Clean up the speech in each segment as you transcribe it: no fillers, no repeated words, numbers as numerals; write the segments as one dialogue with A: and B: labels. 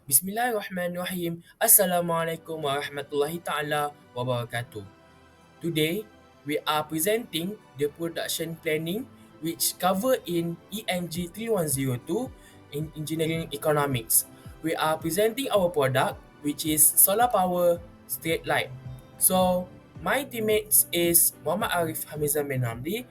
A: Bismillahirrahmanirrahim. Assalamualaikum warahmatullahi ta'ala wabarakatuh. Today, we are presenting the production planning which cover in ENG3102 in Engineering Economics. We are presenting our product which is solar power straight light. So, my teammates is Muhammad Arif Hamizan bin Ramli,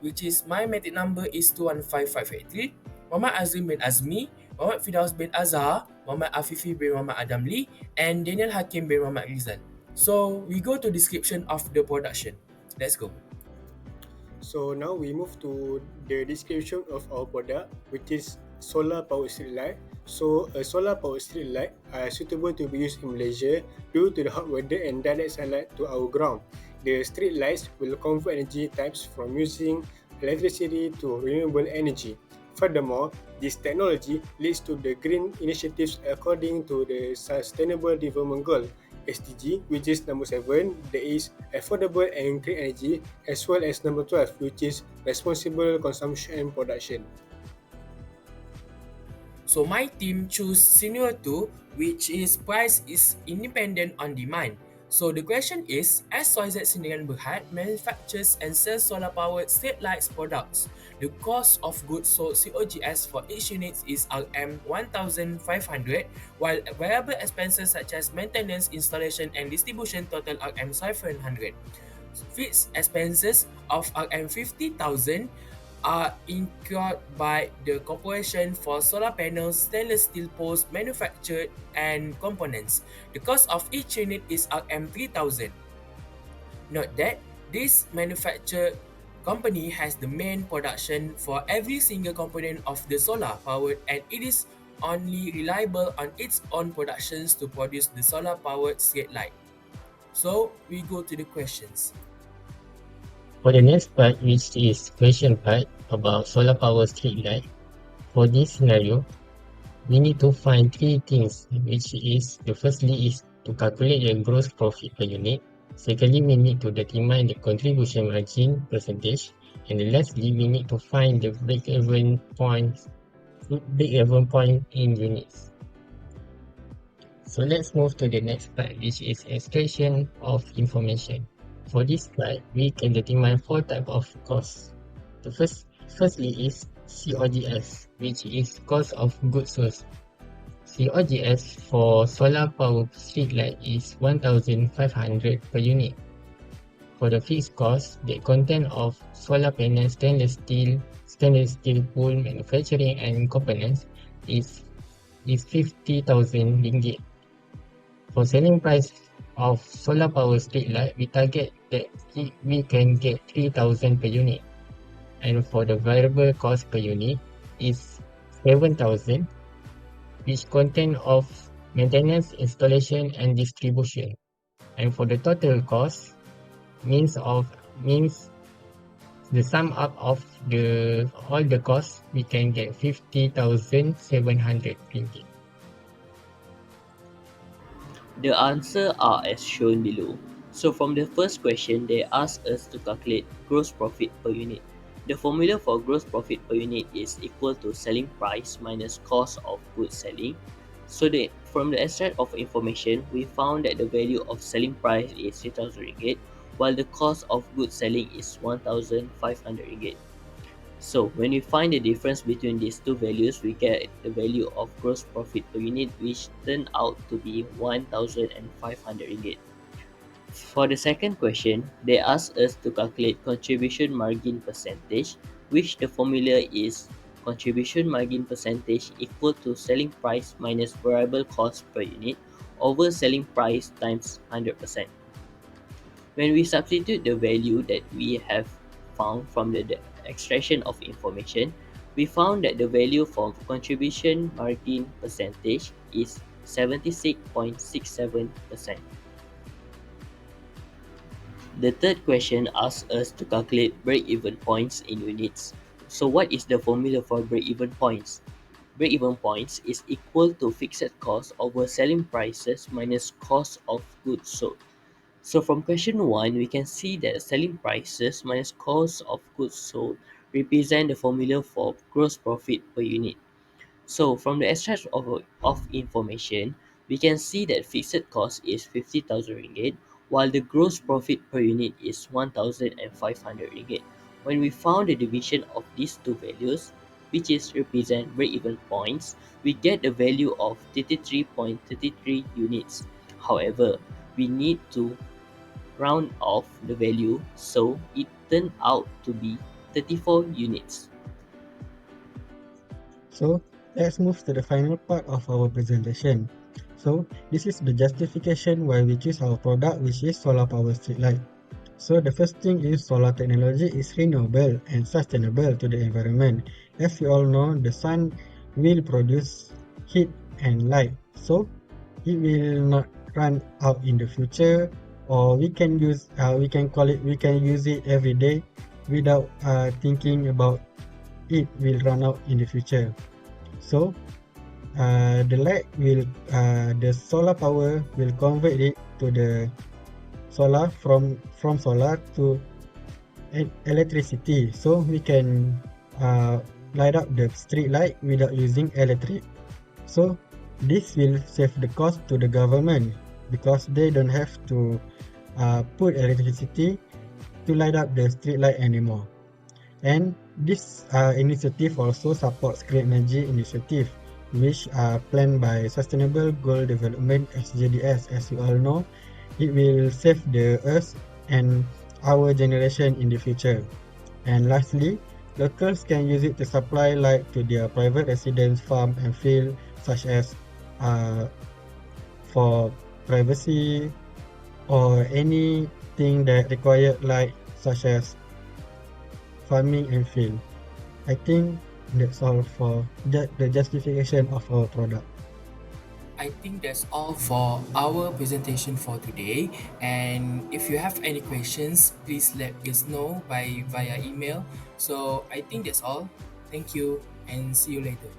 A: which is my metric number is 215583, Muhammad Azim bin Azmi, Muhammad Fidaus bin Azhar, Muhammad Afifi bin Muhammad Adamli, and Daniel Hakim bin Muhammad Rizal. So we go to description of the production. Let's go.
B: So now we move to the description of our product, which is solar power street light. So a solar power street light are suitable to be used in Malaysia due to the hot weather and direct sunlight to our ground. The street lights will convert energy types from using electricity to renewable energy. Furthermore, this technology leads to the green initiatives according to the Sustainable Development Goal SDG, which is number 7, that is affordable and green energy, as well as number 12, which is responsible consumption and production.
A: So my team choose scenario 2, which is price is independent on demand. So the question is, XYZ Sdn Berhad manufactures and sells solar powered street lights products. The cost of goods sold COGS for each unit is RM 1,500, while variable expenses such as maintenance, installation, and distribution total RM 700. Fixed expenses of RM 50,000 are incurred by the corporation for solar panels, stainless steel posts manufactured, and components. The cost of each unit is RM 3,000. Note that this manufacturer company has the main production for every single component of the solar powered, and it is only reliable on its own productions to produce the solar powered street light. So we go to the questions.
C: For the next part, which is question part about solar power street light, for this scenario, we need to find three things, which is the firstly is to calculate the gross profit per unit. Secondly, we need to determine the contribution margin percentage, and lastly, we need to find the break-even point in units. So let's move to the next part, which is extraction of information. For this part, we can determine four types of costs. The firstly is COGS, which is cost of goods sold. COGS for solar power street light is 1,500 per unit. For the fixed cost, the content of solar panel stainless steel pool manufacturing and components is 50,000 ringgit. For selling price of solar power street light, we target that we can get 3,000 per unit. And for the variable cost per unit is 7,000, which contain of maintenance, installation, and distribution. And for the total cost means the sum up of the all the costs, we can get 50,700 ringgit.
D: The answers are as shown below. So from the first question, they ask us to calculate gross profit per unit. The formula for gross profit per unit is equal to selling price minus cost of goods selling. So from the extract of information, we found that the value of selling price is 3,000 ringgit, while the cost of goods selling is 1,500 ringgit. So when we find the difference between these two values, we get the value of gross profit per unit, which turned out to be 1,500 ringgit. For the second question, they asked us to calculate contribution margin percentage, which the formula is contribution margin percentage equal to selling price minus variable cost per unit over selling price times 100%. When we substitute the value that we have found from the extraction of information, we found that the value for contribution margin percentage is 76.67%. The third question asks us to calculate break-even points in units. So what is the formula for break-even points? Break-even points is equal to fixed cost over selling prices minus cost of goods sold. So from question 1, we can see that selling prices minus cost of goods sold represent the formula for gross profit per unit. So from the extract of information, we can see that fixed cost is 50,000 ringgit, while the gross profit per unit is 1,500 ringgit. When we found the division of these two values, which is represent break-even points, we get the value of 33.33 units. However, we need to round off the value, so it turned out to be 34 units.
C: So let's move to the final part of our presentation. So this is the justification why we choose our product, which is solar power street light. So the first thing is solar technology is renewable and sustainable to the environment. As we all know, the sun will produce heat and light, so it will not run out in the future, or we can use it every day without thinking about it will run out in the future. So the solar power will convert it to the solar from solar to electricity, so we can uh, light up the street light without using electric. So this will save the cost to the government because they don't have to put electricity to light up the street light anymore. And this initiative also supports Green Energy Initiative, which are planned by Sustainable Goal Development (SGDS). As you all know, it will save the Earth and our generation in the future. And lastly, locals can use it to supply light to their private residence, farm, and field, such as uh, for privacy or anything that require light, such as farming and field. I think that's all for the justification of our product.
A: I think that's all for our presentation for today. And if you have any questions, please let us know by via email. So I think that's all. Thank you and see you later.